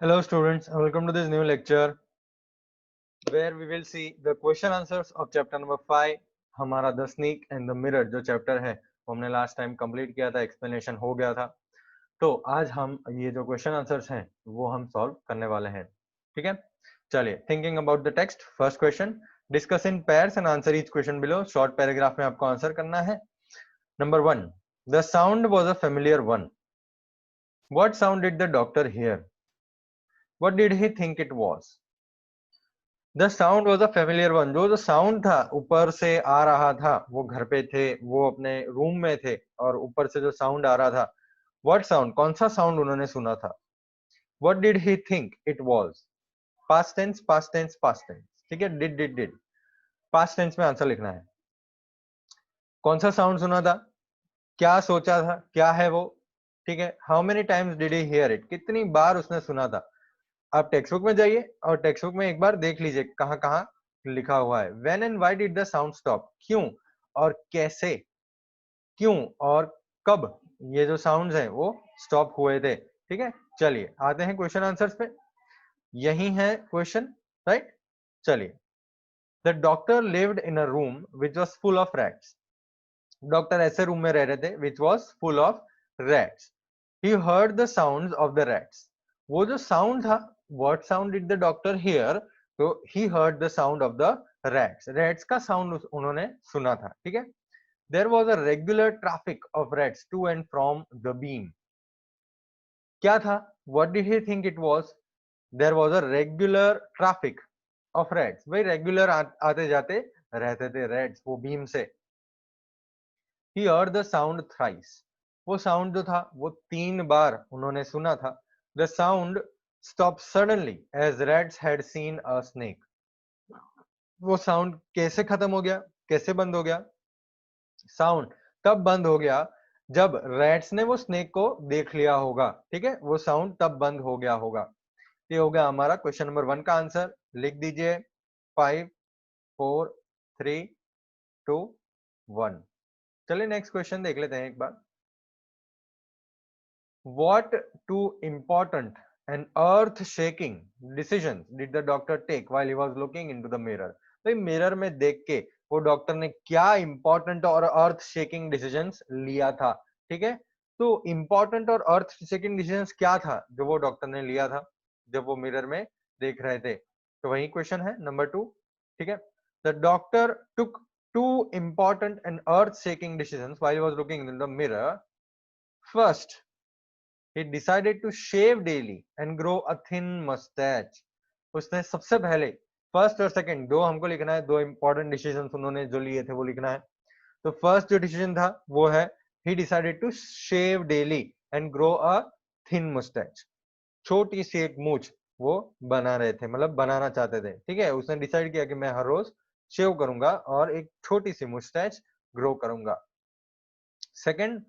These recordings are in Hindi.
Hello students, welcome to this new lecture where we will see the question answers of chapter number 5. हमारा the sneak and the mirror जो चैप्टर है वो हमने लास्ट टाइम कंप्लीट किया था, एक्सप्लेनेशन हो गया था। तो आज हम ये जो क्वेश्चन आंसर्स हैं वो हम सॉल्व करने वाले हैं। ठीक है, चलिए thinking about the text. First question, discuss in pairs and answer each question below. Short paragraph में आपको आंसर करना है। Number 1, the sound was a familiar one. What sound did the doctor here? What did he think it was? The sound was a familiar one. जो साउंड था ऊपर से आ रहा था, वो घर पे थे, वो अपने रूम में थे और ऊपर से जो साउंड आ रहा था, व्हाट साउंड, कौन सा साउंड उन्होंने सुना था? What did he think it was? Past tense, past tense, past tense. ठीक है, डिड पास्ट टेंस में आंसर लिखना है। कौन सा साउंड सुना था, क्या सोचा था, क्या है वो? ठीक है, how many times did he here it, कितनी बार उसने सुना था? आप टेक्स्ट बुक में जाइए और टेक्स्ट बुक में एक बार देख लीजिए कहां कहां लिखा हुआ है। When and why did the sound stop, क्यों और कैसे, क्यों और कब ये जो साउंड्स हैं वो स्टॉप हुए थे। ठीक है, चलिए आते हैं क्वेश्चन आंसर्स पे। यही है क्वेश्चन, राइट। चलिए, the doctor lived in a room which was full of rats. Doctor ऐसे रूम में रह रहे थे which was full of rats. He heard the sounds of the rats. वो जो साउंड था, what sound did the doctor hear? तो he heard the sound of the rats. Rats का साउंड उन्होंने सुना था। ठीक है, there was a regular traffic of rats to and from the beam. क्या था? What did he think it was? There was a regular traffic of rats. भाई रेगुलर आते जाते रहते थे रैट्स वो बीम से। He heard the sound thrice. वो साउंड जो था वो 3 बार उन्होंने सुना था। The sound stopped suddenly as rats had seen a snake. वो साउंड कैसे खत्म हो गया, कैसे बंद हो गया? साउंड तब बंद हो गया जब रैट्स ने वो स्नेक को देख लिया होगा। ठीक है, वो साउंड तब बंद हो गया होगा। ये हो गया हमारा क्वेश्चन नंबर 1 का आंसर। लिख दीजिए 5 4 3 2 1। चलिए नेक्स्ट क्वेश्चन देख लेते हैं एक बार। What two important and earth-shaking decisions did the doctor take while he was looking into the mirror? भाई मिरर में देख के वो डॉक्टर ने क्या इंपॉर्टेंट और अर्थ शेकिंग डिसीजंस लिया था? ठीक है, तो इंपॉर्टेंट और अर्थ शेकिंग डिसीजंस क्या था जो वो डॉक्टर ने लिया था जब वो मिरर में देख रहे थे? तो वही क्वेश्चन है नंबर 2। ठीक है, the doctor took two important and earth shaking decisions while he was looking in the mirror. First, he decided to shave daily and grow a thin mustache. उसने सबसे पहले, फर्स्ट और सेकंड दो हमको लिखना है, दो इंपॉर्टेंट डिसीजन उन्होंने जो लिए थे वो लिखना है। तो फर्स्ट जो डिसीजन था वो है he decided to shave daily and grow a thin mustache. छोटी सी एक मूछ वो बना रहे थे, मतलब बनाना चाहते थे। ठीक है, उसने डिसाइड किया कि मैं हर रोज शेव करूंगा और एक छोटी सी मुस्टैच ग्रो करूंगा। Second,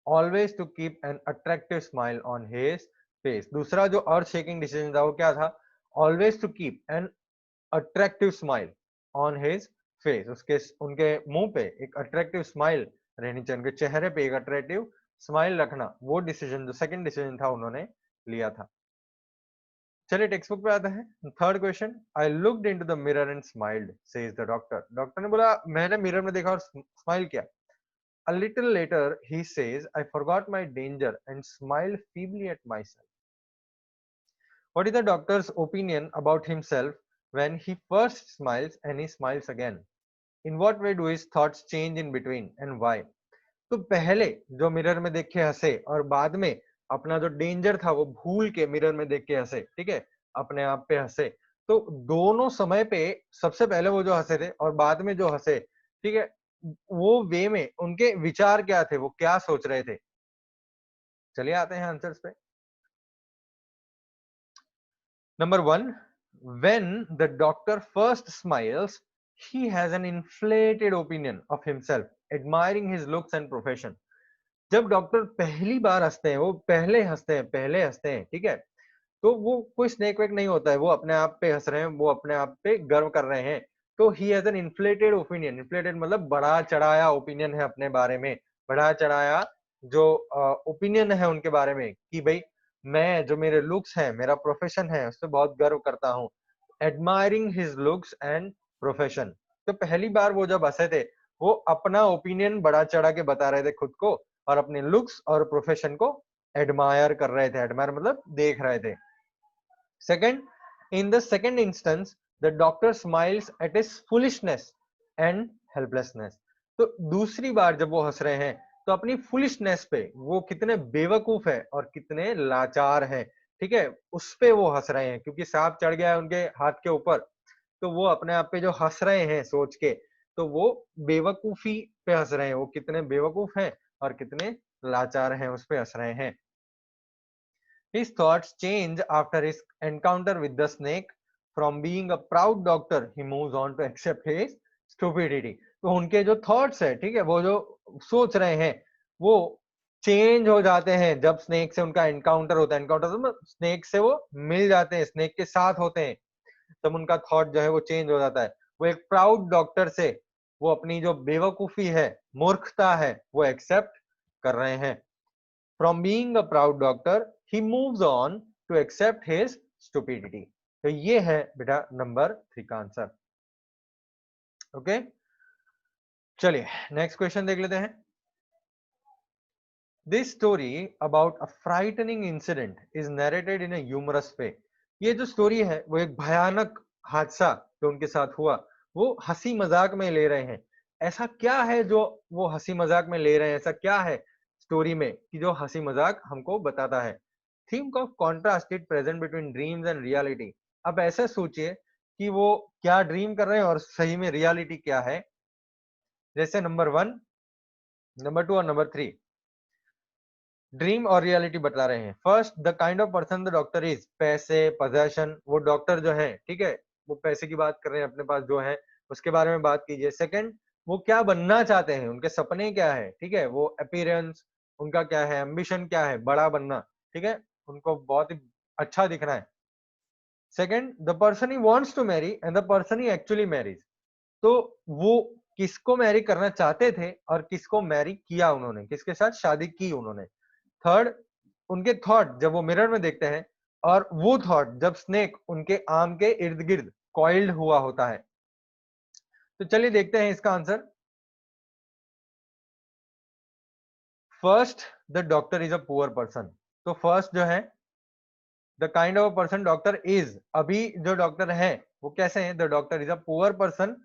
always to keep an attractive smile on his face. दूसरा जो अर्थ शेकिंग डिसीजन था वो क्या था? Always to keep an attractive smile on his face. उसके उनके मुंह पे एक अट्रैक्टिव स्माइल रहनी चाहिए, उनके चेहरे पे एक अट्रैक्टिव स्माइल रखना। वो डिसीजन जो सेकंड डिसीजन था उन्होंने लिया था। चलिए टेक्स्ट बुक पे आते हैं। Third question, I looked into the mirror and smiled, says the doctor. Doctor ने बोला मैंने मिरर में देखा और स्माइल किया। A little later, he says, I forgot my danger and smiled feebly at myself. What is the doctor's opinion about himself when he first smiles and he smiles again? In what way do his thoughts change in between and why? तो पहले जो मिरर में देख के हंसे और बाद में अपना जो डेंजर था वो भूल के मिरर में देख के हंसे। ठीक है, अपने आप पे हंसे। तो दोनों समय पे सबसे पहले वो जो हंसे थे और बाद में जो हंसे, ठीक है, वो वे में उनके विचार क्या थे, वो क्या सोच रहे थे? चलिए आते हैं आंसर्स पे। Number 1, when the doctor first smiles, he has an inflated opinion of himself, admiring his looks and profession. जब डॉक्टर पहली बार हंसते हैं, वो पहले हंसते हैं, ठीक है, तो वो कोई स्नेक वेक नहीं होता है, वो अपने आप पे हंस रहे हैं, वो अपने आप पे गर्व कर रहे हैं। तो he has an inflated opinion. Inflated मतलब बढ़ा चढ़ाया ओपिनियन है अपने बारे में, बढ़ा चढ़ाया जो ओपिनियन है उनके बारे में कि भाई मैं जो मेरे लुक्स हैं, मेरा प्रोफेशन है, उस पे बहुत गर्व करता हूँ। Admiring his looks and profession. तो पहली बार वो जब हंसे थे, वो अपना ओपिनियन बढ़ा चढ़ा के बता रहे थे खुद को, और अपने लुक्स और प्रोफेशन को एडमायर कर रहे थे। एडमायर मतलब देख रहे थे। Second, in the second instance, the doctor smiles at his foolishness and helplessness. तो दूसरी बार जब वो हंस रहे हैं, तो अपनी फुलिशनेस पे, वो कितने बेवकूफ है और कितने लाचार हैं, ठीक है, उस पे वो हंस रहे हैं, क्योंकि सांप चढ़ गया है उनके हाथ के ऊपर। तो वो अपने आप पे जो हंस रहे हैं सोच के, तो वो बेवकूफी पे हंस रहे हैं, वो कितने बेवकूफ हैं और कितने लाचार हैं, उस पे हंस रहे हैं। His thoughts change after his encounter with the snake. From being a proud doctor, he moves on to accept his stupidity. तो उनके जो थॉट्स है, ठीक है, वो जो सोच रहे हैं, वो चेंज हो जाते हैं जब स्नेक से उनका एनकाउंटर होता है। एनकाउंटर मतलब स्नेक से वो मिल जाते हैं, स्नेक के साथ होते हैं, तब उनका थॉट जो है वो चेंज हो जाता है। वो एक प्राउड डॉक्टर से वो अपनी जो बेवकूफी है, मूर्खता है, वो एक्सेप्ट कर रहे हैं। From being a proud doctor, he moves on to accept his stupidity. तो ये है बेटा नंबर 3 का आंसर। ओके, चलिए नेक्स्ट क्वेश्चन देख लेते हैं। This story about a frightening incident is narrated in a humorous way. ये जो स्टोरी है वो एक भयानक हादसा जो उनके साथ हुआ, वो हंसी मजाक में ले रहे हैं। ऐसा क्या है जो वो हंसी मजाक में ले रहे हैं? ऐसा क्या है स्टोरी में कि जो हंसी मजाक हमको बताता है? Think of contrast it present between dreams and reality. अब ऐसा सोचिए कि वो क्या ड्रीम कर रहे हैं और सही में रियलिटी क्या है। जैसे नंबर 1, नंबर 2 और नंबर 3 ड्रीम और रियलिटी बता रहे हैं। First, the kind of person the doctor is, पैसे, पोजेशन, वो डॉक्टर जो है, ठीक है, वो पैसे की बात कर रहे हैं, अपने पास जो है उसके बारे में बात कीजिए। सेकंड, वो क्या बनना चाहते हैं, उनके सपने क्या है, ठीक है, वो अपीयरेंस उनका क्या है, एम्बिशन क्या है, बड़ा बनना, ठीक है, उनको बहुत ही अच्छा दिखना है। Second, the person he wants to marry and the person he actually marries. तो वो किसको मैरी करना चाहते थे और किसको मैरी किया उन्होंने, किसके साथ शादी की उन्होंने। थर्ड, उनके थॉट जब वो मिरर में देखते हैं, और वो थॉट जब स्नेक उनके आर्म के इर्द गिर्द कॉइल्ड हुआ होता है। तो चलिए देखते हैं इसका answer. First, the doctor is a poor person. तो फर्स्ट जो है, the kind of person doctor is, अभी जो डॉक्टर है वो कैसे हैं? The doctor is a poor person.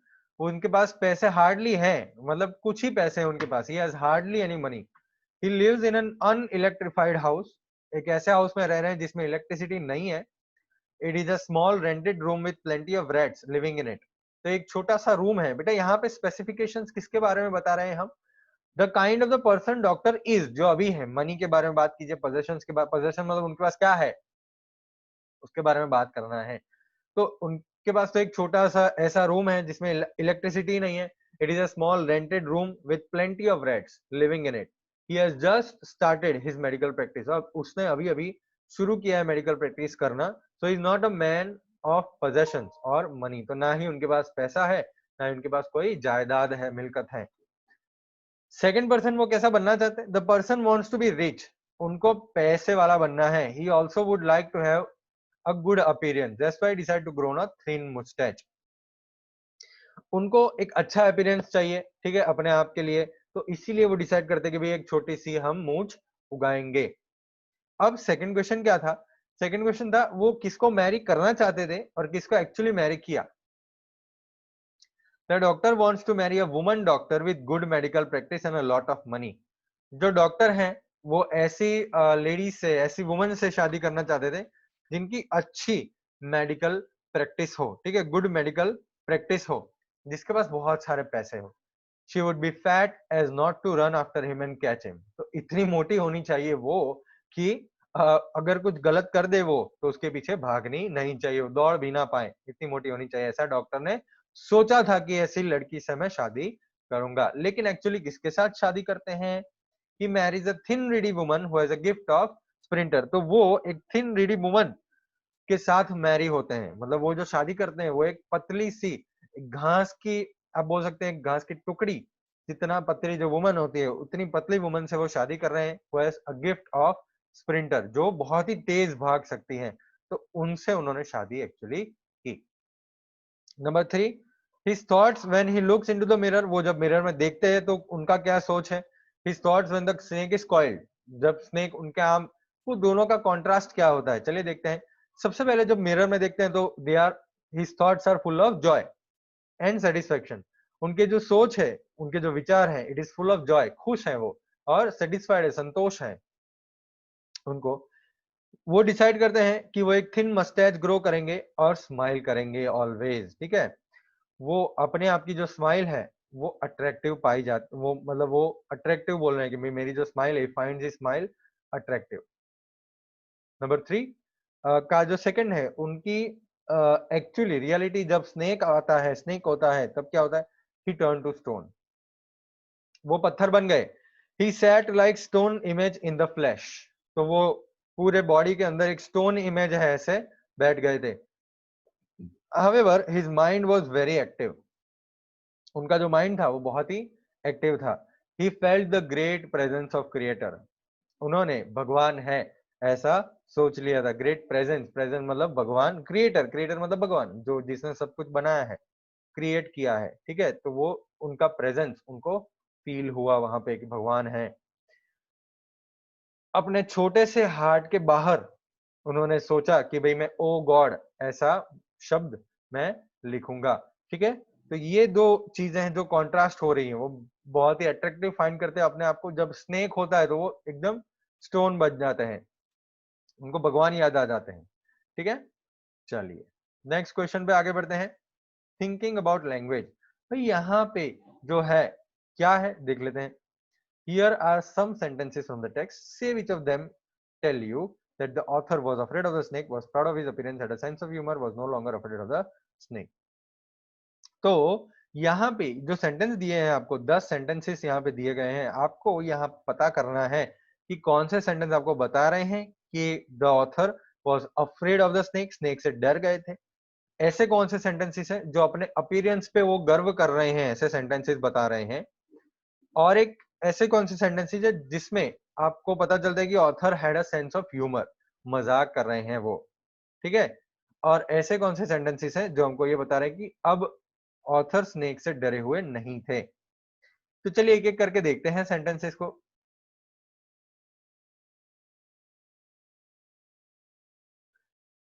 उनके पास पैसे हार्डली हैं, मतलब कुछ ही पैसे हैं उनके पास। He has hardly any money. He lives in an unelectrified house. एक ऐसे हाउस में रह रहे हैं जिसमें इलेक्ट्रिसिटी नहीं है। It is a small rented room with plenty of rats living in it. तो एक छोटा सा रूम है। बेटा यहाँ पे स्पेसिफिकेशंस किसके बारे में बता रहे हैं हम? The kind of the person doctor is, जो अभी है, मनी के बारे में बात कीजिए, पोजेशंस के बारे, पोजेशन मतलब उनके पास क्या है उसके बारे में बात करना है। तो उनके पास तो एक छोटा सा ऐसा रूम है जिसमें इलेक्ट्रिसिटी नहीं है। It is a small rented room with plenty of rats living in it. He has just started his medical practice. अब उसने अभी अभी शुरू किया है मेडिकल प्रैक्टिस करना। So is not a man of possessions और मनी। तो ना ही उनके पास पैसा है, ना ही उनके पास कोई जायदाद है, मिलकत है। सेकंड पर्सन वो कैसा बनना चाहते हैं? The person wants to be rich. उनको पैसे वाला बनना है। He also would like to have a good appearance. That's why I decided to grow a thin mustache. उनको एक अच्छा अपीयरेंस चाहिए, ठीक है, अपने आप के लिए। तो इसीलिए वो डिसाइड करते कि भाई एक छोटी सी हम मूंछ उगाएंगे। अब सेकंड क्वेश्चन क्या था? सेकंड क्वेश्चन था वो किसको मैरी करना चाहते थे और किसको एक्चुअली मैरी किया। The doctor wants to marry a woman doctor with good medical practice and a lot of money. जो डॉक्टर हैं वो ऐसी लेडी से, ऐसी वुमन से शादी करना चाहते थे जिनकी अच्छी मेडिकल प्रैक्टिस हो, ठीक है, गुड मेडिकल प्रैक्टिस हो, जिसके पास बहुत सारे पैसे हो। She would be fat as not to run after him and catch him. तो इतनी मोटी होनी चाहिए वो कि अगर कुछ गलत कर दे वो तो उसके पीछे भागनी नहीं चाहिए, वो दौड़ भी ना पाए, इतनी मोटी होनी चाहिए। ऐसा डॉक्टर ने सोचा था कि ऐसी लड़की से मैं शादी करूंगा। लेकिन एक्चुअली किसके साथ शादी करते हैं? he marries a thin reedy woman who has a gift of sprinter। तो वो एक थिन रीडी वुमन के साथ मैरी होते हैं। मतलब वो जो शादी करते हैं वो एक पतली सी घास की, आप बोल सकते हैं घास की टुकड़ी जितना पतली जो वुमन होती है, उतनी पतली वुमन से वो शादी कर रहे हैं। who has a gift of sprinter जो बहुत ही तेज भाग सकती हैं, तो उनसे उन्होंने शादी एक्चुअली की। Number 3, his thoughts when he looks into the mirror, वो जब मिरर में देखते हैं तो उनका क्या सोच है? his thoughts when the snake is coiled, जब स्नेक उनके आम, वो दोनों का कॉन्ट्रास्ट क्या होता है? चलिए देखते हैं। सबसे पहले जब मिरर में देखते हैं तो they are, his thoughts are full of joy and satisfaction. उनके जो सोच है, उनके जो विचार है, it is full of joy, खुश है वो, और सेटिस्फाइड है, संतोष है उनको। वो डिसाइड करते हैं कि वो एक थिन मस्टैच ग्रो करेंगे और स्माइल करेंगे ऑलवेज, ठीक है। वो अपने आप की जो स्माइल है वो अट्रैक्टिव पाई जाती, वो मतलब वो अट्रैक्टिव बोल रहे हैं कि मेरी जो स्माइल है, find this smile attractive. Number 3 का जो सेकंड है, उनकी एक्चुअली रियलिटी, जब स्नेक आता है, स्नेक होता है, तब क्या होता है? ही टर्न टू स्टोन, वो पत्थर बन गए। He sat like stone image in the flash, तो वो पूरे बॉडी के अंदर एक स्टोन इमेज है, ऐसे बैठ गए थे। However, his mind was very active, उनका जो माइंड था वो बहुत ही एक्टिव था। He felt the great presence of creator, उन्होंने भगवान है ऐसा सोच लिया था। ग्रेट प्रेजेंस, प्रेजेंस मतलब भगवान, क्रिएटर, क्रिएटर मतलब भगवान, जो जिसने सब कुछ बनाया है, क्रिएट किया है, ठीक है। तो वो उनका प्रेजेंस उनको फील हुआ वहां पे कि भगवान है। अपने छोटे से हार्ट के बाहर उन्होंने सोचा कि भाई मैं ओ गॉड ऐसा शब्द मैं लिखूंगा, ठीक है। तो ये दो चीजें हैं जो कॉन्ट्रास्ट हो रही हैं, वो बहुत ही अट्रैक्टिव फाइंड करते हैं अपने आप को। जब स्नेक होता है तो वो एकदम स्टोन बन जाते हैं, उनको भगवान याद आ जाते हैं, ठीक है। चलिए नेक्स्ट क्वेश्चन पे आगे बढ़ते हैं। थिंकिंग अबाउट लैंग्वेज, भाई यहाँ पे जो है क्या है देख लेते हैं। Here are some sentences from the text. Say which of them tell you that the author was afraid of the snake, was proud of his appearance, had a sense of humor, was no longer afraid of the snake. तो यहाँ पे जो सेंटेंस दिए हैं आपको, 10 सेंटेंसेस यहाँ पे दिए गए हैं। आपको यहाँ पता करना है कि कौन से सेंटेंस आपको बता रहे हैं कि the author was afraid of the snake, snake से डर गए थे। ऐसे कौन से सेंटेंसेस हैं जो अपने अपीयरेंस पे वो गर्व कर रहे हैं, ऐसे सेंटेंसेस बता रहे हैं। और एक ऐसे कौन से सेंटेंसेस है जिसमें आपको पता चलता है कि author had a sense of humour, मजाक कर रहे हैं वो, ठीक है। और ऐसे कौन से सेंटेंसेस हैं जो हमको ये बता रहे हैं कि अब ऑथर स्नेक से डरे हुए नहीं थे। तो चलिए एक एक करके देखते हैं सेंटेंसेस को।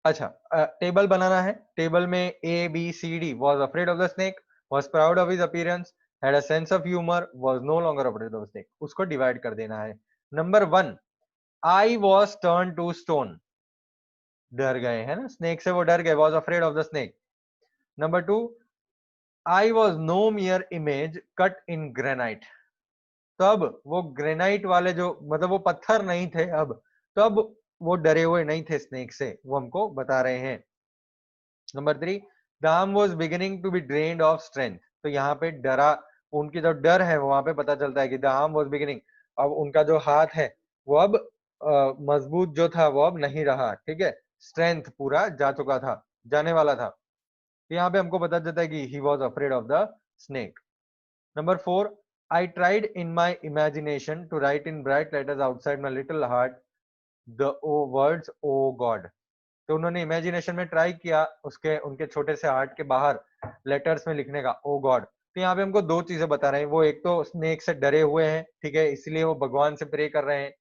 अच्छा, टेबल बनाना है। टेबल में A B C D, was afraid of the snake, was proud of his appearance, had a sense of humour, was no longer afraid of snake, उसको डिवाइड कर देना है। Number 1, I was turn to stone, डर गए, है ना, स्नेक से वो डर गए, was afraid of the snake. Number 2, I was no mere image cut in granite, तो अब वो ग्रेनाइट वाले जो मतलब वो पत्थर नहीं थे अब, तो अब वो डरे हुए नहीं थे स्नेक से, वो हमको बता रहे हैं। Number 3, the arm was beginning to be drained of strength, तो यहाँ पे डरा, उनकी जो डर है वहां पे पता चलता है कि द आर्म वॉज बिगिनिंग, अब उनका जो हाथ है वो अब मजबूत जो था वो अब नहीं रहा, ठीक है। स्ट्रेंथ पूरा जा चुका था, जाने वाला था। तो यहाँ पे हमको पता चलता है कि he was afraid of the snake. Number 4, I tried in my imagination to write in bright letters outside my little heart the O words O God, तो उन्होंने इमेजिनेशन में ट्राई किया उसके उनके छोटे से हार्ट के बाहर लेटर्स में लिखने का ओ गॉड। तो यहाँ पे हमको दो चीजें बता रहे हैं, वो एक तो स्नेक से डरे हुए हैं, ठीक है, इसलिए वो भगवान से प्रे कर रहे हैं।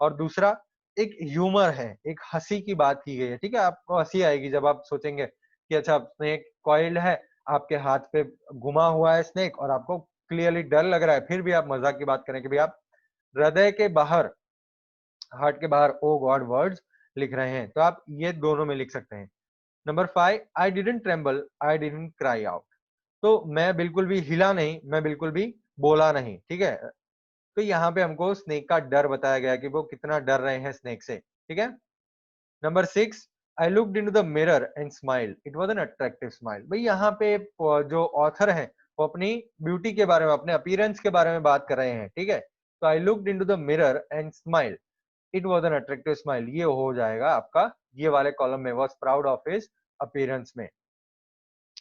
और दूसरा एक ह्यूमर है, एक हंसी की बात की गई है, ठीक है। आपको हंसी आएगी जब आप सोचेंगे कि अच्छा स्नेक कॉइल्ड है, आपके हाथ पे घुमा हुआ है स्नेक और आपको क्लियरली डर लग रहा है, फिर भी आप मजाक की बात करें कि भाई आप हृदय के बाहर, हार्ट के बाहर ओ गॉड वर्ड्स लिख रहे हैं, तो आप ये दोनों में लिख सकते हैं। Number 5, I didn't tremble, I didn't cry out, तो मैं बिल्कुल भी हिला नहीं, मैं बिल्कुल भी बोला नहीं, ठीक है। तो यहाँ पे हमको स्नेक का डर बताया गया कि वो कितना डर रहे हैं स्नेक से, ठीक है। Number 6, I looked into the mirror and smile, it was an attractive smile, भाई यहाँ पे जो ऑथर है वो अपनी ब्यूटी के बारे में, अपने अपीयरेंस के बारे में बात कर रहे हैं, ठीक है। तो I looked into the mirror and smile, it was an attractive smile, ये हो जाएगा आपका ये वाले कॉलम में, was proud of his appearance में।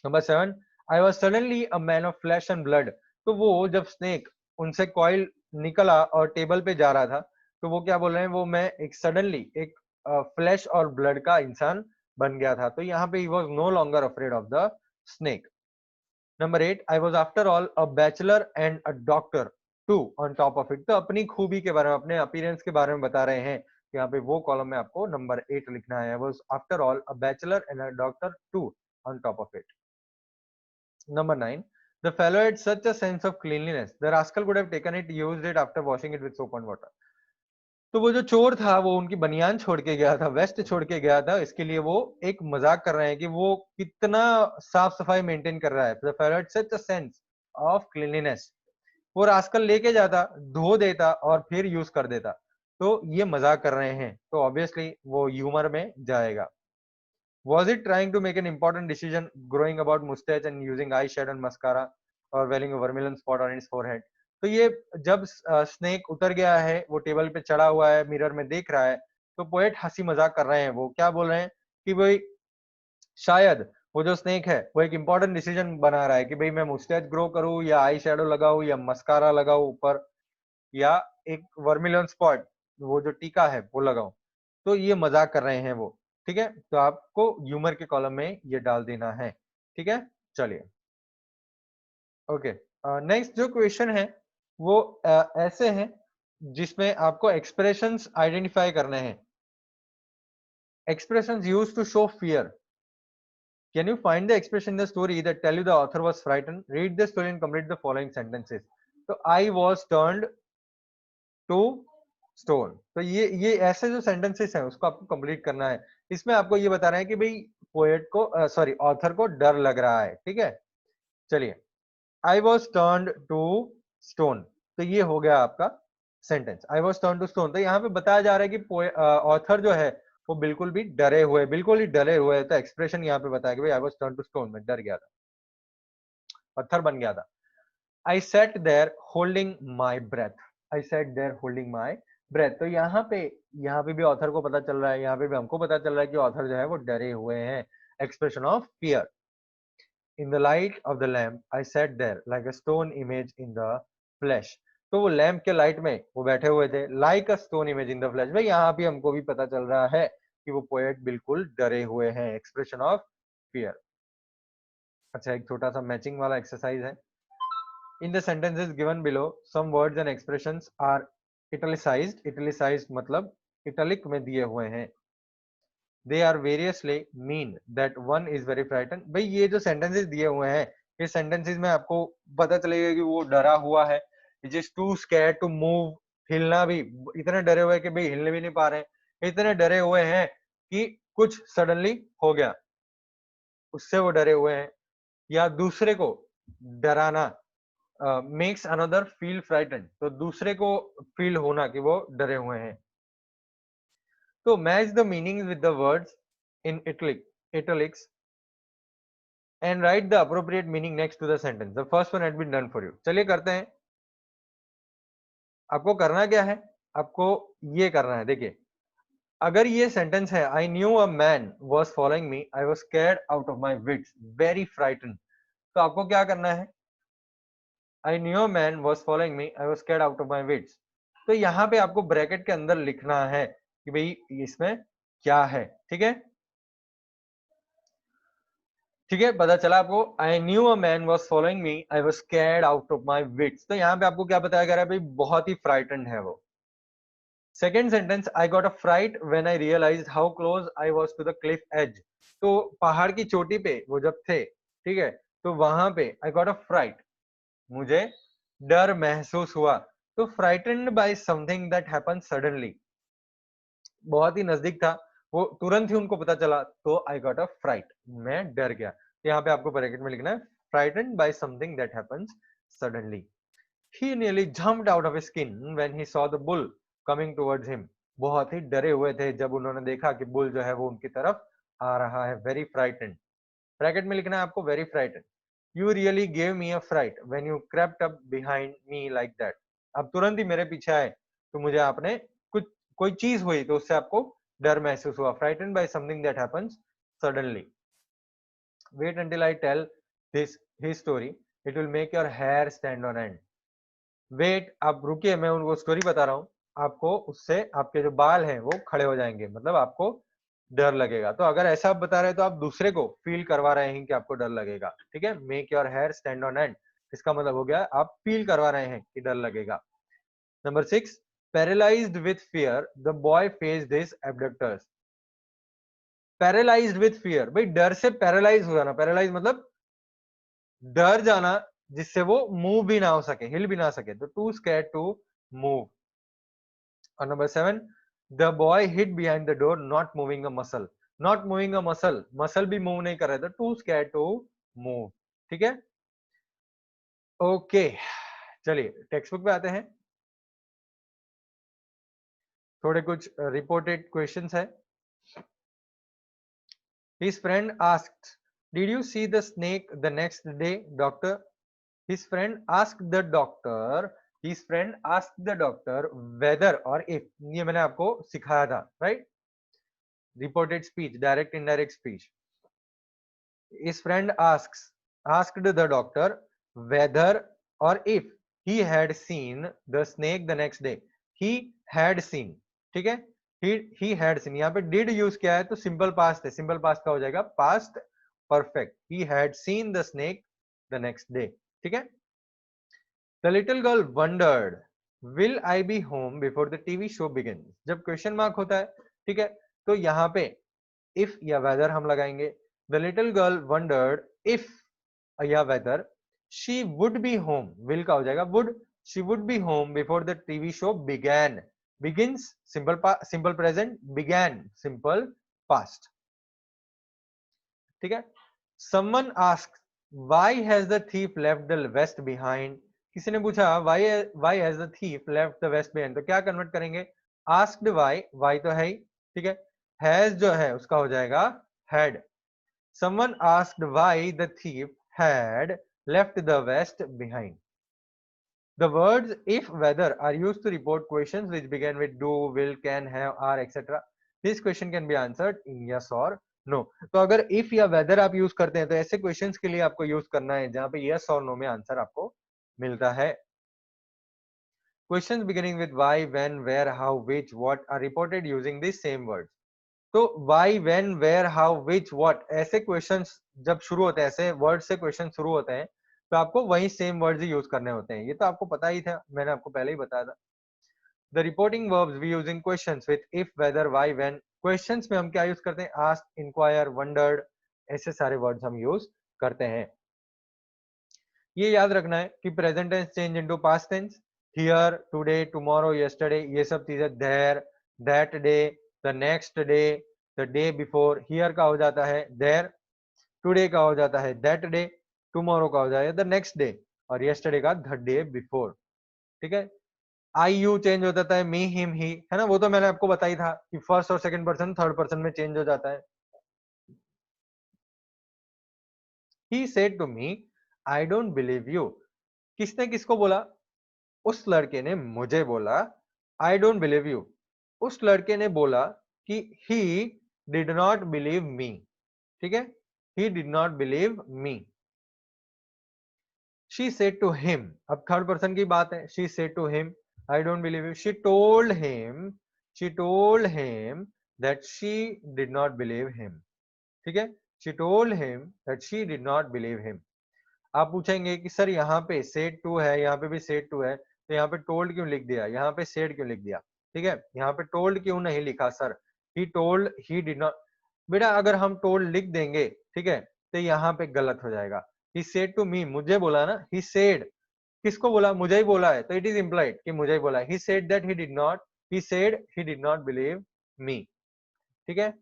Number 7, I was suddenly a man of flesh and blood, तो वो जब स्नेक उनसे कॉइल निकला और टेबल पे जा रहा था, तो वो क्या बोल रहे हैं, वो मैं एक सडनली एक फ्लैश और ब्लड का इंसान बन गया था। तो यहाँ पे he was no longer afraid of the snake. Number 8, I was after all a bachelor and a doctor too on top of it. तो अपनी खूबी के बारे में, अपने अपीयरेंस के बारे में बता रहे हैं। यहाँ पे वो कॉलम में आपको नंबर 8 लिखना है, was after all a bachelor and a doctor too on top of it. Number 9, the fellow had such a sense of cleanliness. The rascal could have taken it, used it after washing it with soap and water. तो वो जो चोर था वो उनकी बनियान छोड़ के गया था, वेस्ट छोड़ के गया था, इसके लिए वो एक मजाक कर रहे हैं कि वो कितना साफ सफाई मेंटेन कर रहा है। The fellow had such a sense of cleanliness. वो रास्कल लेके जाता, धो देता और फिर यूज कर देता। तो ये मजाक कर रहे हैं, तो ऑब्वियसली वो ह्यूमर में जाएगा। Was it trying to make an important decision, growing about mustache and using eyeshadow and mascara, or wearing a vermilion spot on its forehead? तो ये जब स्नेक उतर गया है, वो टेबल पे चढ़ा हुआ है, मिरर में देख रहा है, तो पोएट हंसी मजाक कर रहे हैं। वो क्या बोल रहे हैं कि भाई शायद वो जो स्नेक है वो एक इंपॉर्टेंट डिसीजन बना रहा है कि भाई मैं मुस्टैच ग्रो करूं या आई शेडो लगाऊं या मस्कारा लगाऊं ऊपर, या एक वर्मिलियन स्पॉट वो जो टीका है वो लगाऊं। तो ये मजाक कर रहे हैं वो। ठीक है, तो आपको ह्यूमर के कॉलम में ये डाल देना है। ठीक है, चलिए ओके। नेक्स्ट जो क्वेश्चन है वो ऐसे हैं जिसमें आपको एक्सप्रेशंस आइडेंटिफाई करने हैं। Expressions used to show fear. Can you find the expression in the story that tell you the author was frightened? Read the story and complete the following sentences. तो I was turned to stone. तो ये ऐसे जो sentences हैं उसको आपको complete करना है। इसमें आपको ये बता रहे हैं कि भाई पोएट को सॉरी ऑथर को डर लग रहा है। ठीक है, चलिए I was turned to stone, तो ये हो गया आपका sentence. I was turned to stone, तो यहाँ पे बताया जा रहा है कि ऑथर जो है वो बिल्कुल भी डरे हुए, बिल्कुल ही डरे हुए है। तो एक्सप्रेशन यहाँ पे बताया कि भाई I was turned to stone, मैं डर गया था, पत्थर बन गया था। I sat there holding my breath. I sat there holding my breath. तो यहाँ पे भी ऑथर को पता चल रहा है, यहाँ पे भी हमको पता चल रहा है कि ऑथर जो है वो डरे हुए हैं। Expression of fear. In the light of the lamp, I sat there like a stone image in the flesh. तो वो लैंप के लाइट में वो बैठे हुए थे, like a stone image in the flesh। भाई यहाँ भी हमको भी पता चल रहा है कि वो पोएट बिल्कुल डरे हुए हैं। Expression of fear. अच्छा, एक छोटा सा मैचिंग वाला एक्सरसाइज है। In the sentences given below, some words and expressions are italicized. Italicized मतलब इटलिक में दिए हुए हैं। They are variously mean that one is very frightened. भाई ये जो sentences दिए हुए हैं, इस sentences में आपको पता चलेगा कि वो डरा हुआ है। It is too scared to move. हिलना भी, इतने डरे हुए हैं कि भाई हिलने भी नहीं पा रहे हैं। इतने डरे हुए हैं कि कुछ सडनली हो गया, उससे वो डरे हुए हैं। या दूसरे को डराना, मेक्स अनदर फील फ्राइटेंड, तो दूसरे को फील होना कि वो डरे हुए हैं। तो match the meanings with the words in italics and write the appropriate meaning next to the sentence. The first one had been done for you. चलिए करते हैं। आपको करना क्या है, आपको ये करना है। देखिए, अगर ये सेंटेंस है I knew a man was following me, I was scared out of my wits, very frighten, तो आपको क्या करना है, I knew a man was following me. I was scared out of my wits. तो यहाँ पे आपको ब्रैकेट के अंदर लिखना है कि भाई इसमें क्या है। ठीक है, ठीक है, पता चला आपको। I knew a man was following me. I was scared out of my wits. तो यहाँ पे आपको क्या बताया जा रहा है, भाई बहुत ही फ्राइटेंड है वो। Second sentence, I got a fright when I realized how close I was to the cliff edge. तो पहाड़ की चोटी पे वो जब थे, ठीक है, तो वहां पे I got a fright, मुझे डर महसूस हुआ। तो frightened by something that happen suddenly, बहुत ही नजदीक था, वो तुरंत ही उनको पता चला, तो आई गॉट अ फ्राइट, मैं डर गया। यहाँ पे आपको ब्रैकेट में लिखना है frightened by something that happens suddenly. He nearly jumped out of his skin when he saw the bull coming towards him. बहुत ही डरे हुए थे जब उन्होंने देखा कि बुल जो है वो उनकी तरफ आ रहा है। वेरी फ्राइटेंड, ब्रैकेट में लिखना है आपको very frightened. You really gave me a fright when you crept up behind me like that. अब तुरंत ही मेरे पीछे आए तो मुझे आपने कुछ कोई चीज हुई तो उससे आपको डर महसूस हुआ। Frightened by something that happens suddenly. Wait until I tell this his story. It will make your hair stand on end. Wait, आप रुकिए, मैं उनको स्टोरी बता रहा हूँ। आपको उससे आपके जो बाल हैं वो खड़े हो जाएंगे, मतलब आपको डर लगेगा। तो अगर ऐसा आप बता रहे हैं तो आप दूसरे को फील करवा रहे हैं कि आपको डर लगेगा, ठीक है। Make your hair stand on end, इसका मतलब हो गया आप फील करवा रहे हैं कि डर लगेगा। Number 6, paralysed with fear the boy faced his abductors. Paralysed with fear, भाई डर से पैरालाइज हो जाना, पैरालाइज मतलब डर जाना जिससे वो मूव भी ना हो सके, हिल भी ना सके, तो टू स्कैर्ड टू मूव। और number 7, the boy hid behind the door not moving a muscle. Not moving a muscle, muscle भी मूव नहीं कर रहे थे, टू स्कैर्ड टू मूव, ठीक है। ओके, चलिए टेक्स्ट बुक पे आते हैं। थोड़े कुछ रिपोर्टेड क्वेश्चंस है। His friend asked, did you see the snake the next day, doctor? His friend asked the doctor, his friend asked the doctor whether or if, ये मैंने आपको सिखाया था, right? Reported speech, direct indirect speech. His friend asked the doctor whether or if he had seen the snake the next day. He had seen, ठीक है। he had seen, यहाँ पे did use किया है तो सिंपल पास्ट है, सिंपल पास्ट का हो जाएगा past perfect. he had seen the snake the next day, ठीक है। The little girl wondered, will I be home before the TV show begins? जब क्वेश्चन मार्क होता है, ठीक है, तो यहाँ पे if या whether हम लगाएंगे। The little girl wondered if या whether she would be home, will का हो जाएगा would, she would be home before the TV show began. Begins simple present, began simple past, ठीक है। Someone asked, why has the thief left the vest behind? किसी ने पूछा why has the thief left the vest behind, तो क्या कन्वर्ट करेंगे, asked why तो है ही, ठीक है। has जो है उसका हो जाएगा had। Someone asked why the thief had left the vest behind. The words if, whether are used to report questions which begin with do, will, can, have, are, etc. This question can be answered in yes or no. तो अगर if या whether आप यूज करते हैं तो ऐसे क्वेश्चंस के लिए आपको यूज करना है जहां पे yes और no में आंसर आपको मिलता है। Questions beginning with why, when, where, how, which, what are reported using these same words. तो why, when, where, how, which, what ऐसे क्वेश्चंस जब शुरू होते हैं, ऐसे वर्ड से क्वेश्चन शुरू होते हैं तो आपको वही सेम वर्ड्स ही यूज करने होते हैं। ये तो आपको पता ही था, मैंने आपको पहले ही बताया था। The reporting verbs we use in questions with if, whether, why, when. Questions में हम क्या यूज करते हैं, asked, inquire, wondered, ऐसे सारे वर्ड्स हम यूज करते हैं। ये याद रखना है कि present tense change into past tense, here, today, tomorrow, yesterday, ये सब चीजें there, that day, the next day, the day before. Here का हो जाता है देयर, टुडे का हो जाता है दैट डे, टुमारो का हो जाएगा द नेक्स्ट डे, और यस्टरडे का द डे बिफोर, ठीक है। आई यू चेंज हो जाता है मी, हिम, ही, है ना, वो तो मैंने आपको बताई था कि फर्स्ट और सेकंड पर्सन थर्ड पर्सन में चेंज हो जाता है। He said to me, I don't believe you. किसने किसको बोला, उस लड़के ने मुझे बोला, आई डोंट बिलीव यू। उस लड़के ने बोला कि he did not believe me, ठीक है, he did not believe me. She said to him, अब थर्ड पर्सन की बात है, she said to him, I don't believe you. She told him that she did not believe him, ठीक है, she told him that she did not believe him. आप पूछेंगे कि सर यहाँ पे सेड टू है, यहाँ पे भी सेड टू है, तो यहाँ पे टोल्ड क्यों लिख दिया, यहाँ पे सेड क्यों लिख दिया, ठीक है, यहाँ पे टोल्ड क्यों नहीं लिखा sir, he told, he did not. बेटा अगर हम टोल्ड लिख देंगे, ठीक है, तो यहाँ पे गलत हो जाएगा। ही सेड टू मी, मुझे बोला ना, ही सेड, किसको बोला, मुझे ही बोला है, तो इट इज इम्प्लाइड कि मुझे ही बोला है। He said that he did not, he said he did not believe me, ठीक है।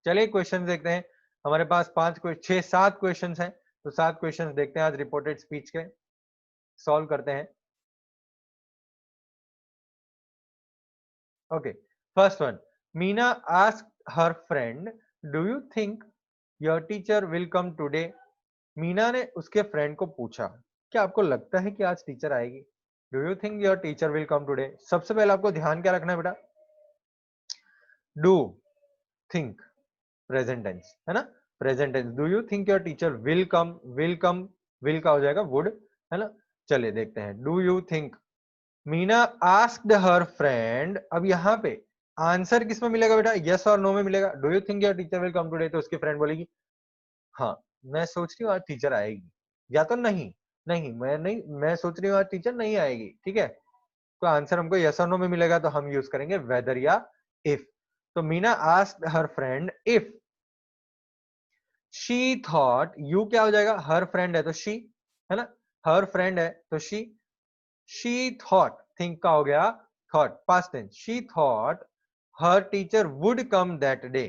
चलिए क्वेश्चन देखते हैं, हमारे पास 7 क्वेश्चन हैं, तो 7 क्वेश्चन देखते हैं आज रिपोर्टेड स्पीच के, सॉल्व करते हैं। Okay, first one, Meena asked her friend, do you think your teacher will come today? Meena ने उसके फ्रेंड को पूछा, क्या आपको लगता है कि आज टीचर आएगी? Do you think your teacher will come today? सबसे पहले आपको ध्यान क्या रखना है बेटा, डू, थिंक, प्रेजेंट टेंस, है ना, present tense. Do you think your teacher will come, will का हो जाएगा वुड, है ना। चलिए देखते हैं, do you think Meena asked her friend, अब यहाँ पे आंसर किस में मिलेगा बेटा, यस और नो में मिलेगा। Do you think your teacher will come today, तो उसकी फ्रेंड बोलेगी हाँ मैं सोच रही हूँ आज टीचर आएगी, या तो नहीं नहीं मैं सोच रही हूँ आज टीचर नहीं आएगी, ठीक है। तो आंसर हमको यस और नो में मिलेगा, तो हम यूज करेंगे वेदर या इफ। तो Meena asked her friend if she thought, you क्या हो जाएगा, हर फ्रेंड है तो शी, है ना, हर फ्रेंड है तो शी थॉट, थिंक का हो गया thought, past tense, she thought her teacher would come that day,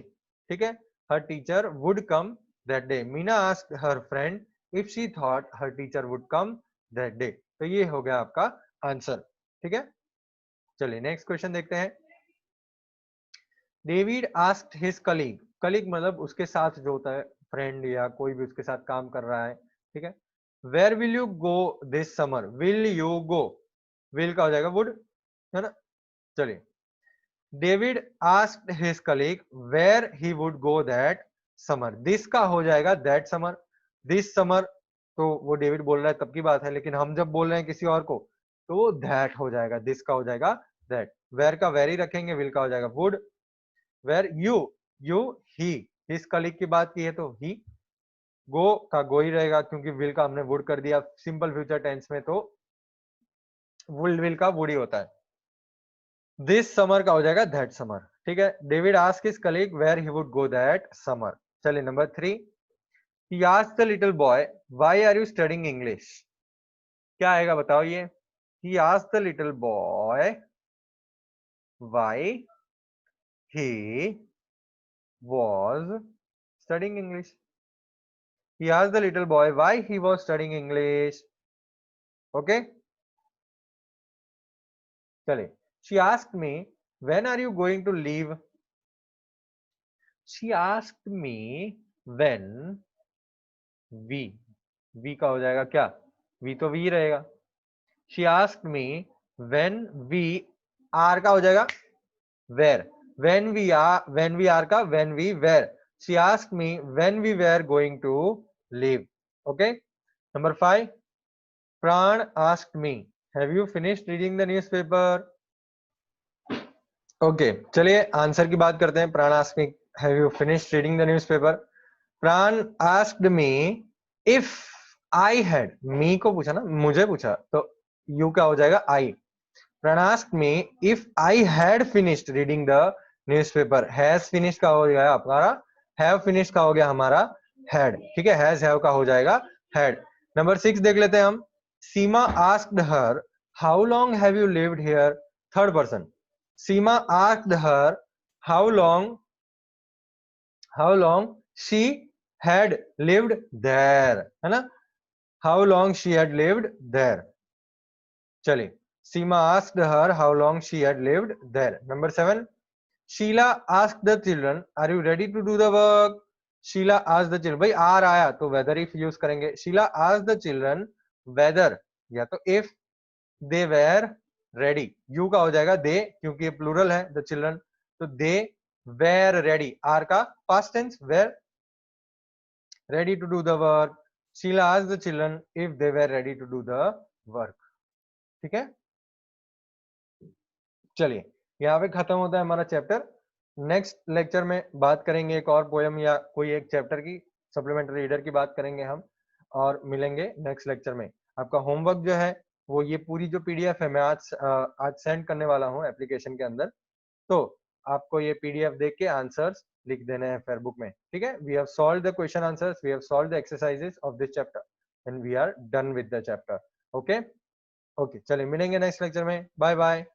ठीक है, her teacher would come that day. Meena asked her friend if she thought her teacher would come that day. तो ये हो गया आपका आंसर, ठीक है। चलिए नेक्स्ट क्वेश्चन देखते हैं। David asked his colleague, colleague मतलब उसके साथ जो होता है फ्रेंड या कोई भी उसके साथ काम कर रहा है, ठीक है। Where will you go this summer, will you go, will का हो जाएगा वुड, है ना। चलिए, David asked his colleague where he would go that summer, this का हो जाएगा दैट समर, दिस समर, तो वो डेविड बोल रहा है तब की बात है, लेकिन हम जब बोल रहे हैं किसी और को तो वो दैट हो जाएगा, दिस का हो जाएगा दैट, वेयर का वेरी रखेंगे, विल का हो जाएगा would, where you he, his colleague की बात की है तो ही, गो का गो ही रहेगा क्योंकि विल का हमने वुड कर दिया सिंपल फ्यूचर टेंस में, तो विल का वुड ही होता है। दिस समर का हो जाएगा दैट समर, ठीक है। David asked his colleague where he would go that summer. चलिए number 3, he asked the little boy why are you studying English, क्या आएगा बताओ ये। He asked the little boy why he was studying English. He asked the little boy why he was studying English. Okay. चलिए. She asked me, when are you going to leave? She asked me when we का हो जाएगा क्या? We तो we रहेगा. She asked me when we are का हो जाएगा where. When we are का when we were. She asked me when we were going to leave. Okay. Number 5. Pran asked me, have you finished reading the newspaper? Okay, चलिए आंसर की बात करते हैं। Pran asked me, have you finished reading the newspaper? Pran asked me if I had, me को पूछा ना, मुझे पूछा, तो you क्या हो जाएगा I. Pran asked me if I had finished reading the newspaper. Has finished का हो गया हमारा have finished का हो गया हमारा had, ठीक है, has have का हो जाएगा had. नंबर 6 देख लेते हैं हम। Seema asked her, how long have you lived here? Third person. Seema asked her how long she had lived there, है ना, how long she had lived there. चलिए, Seema asked her how long she had lived there. Number 7. Sheila asked the children, are you ready to do the work? Sheila asked the children, भाई आर आया तो whether if यूज करेंगे। Sheila asked the children whether या तो if they were ready. You का हो जाएगा they क्योंकि ये प्लूरल है the children, तो they were ready. आर का past tense were ready to do the work. Sheila asked the children if they were ready to do the work. ठीक है, चलिए यहाँ पे खत्म होता है हमारा चैप्टर। नेक्स्ट लेक्चर में बात करेंगे एक और पोयम या कोई एक चैप्टर की, सप्लीमेंट्री रीडर की बात करेंगे हम, और मिलेंगे नेक्स्ट लेक्चर में। आपका होमवर्क जो है वो ये पूरी जो पीडीएफ है मैं आज सेंड करने वाला हूँ एप्लीकेशन के अंदर, तो आपको ये पीडीएफ देख के आंसर्स लिख देने हैं फेयरबुक में, ठीक है। We have solved the question answers, we have solved the exercises of this chapter and we are done with the chapter. Okay okay, चलिए मिलेंगे नेक्स्ट लेक्चर में। Bye bye.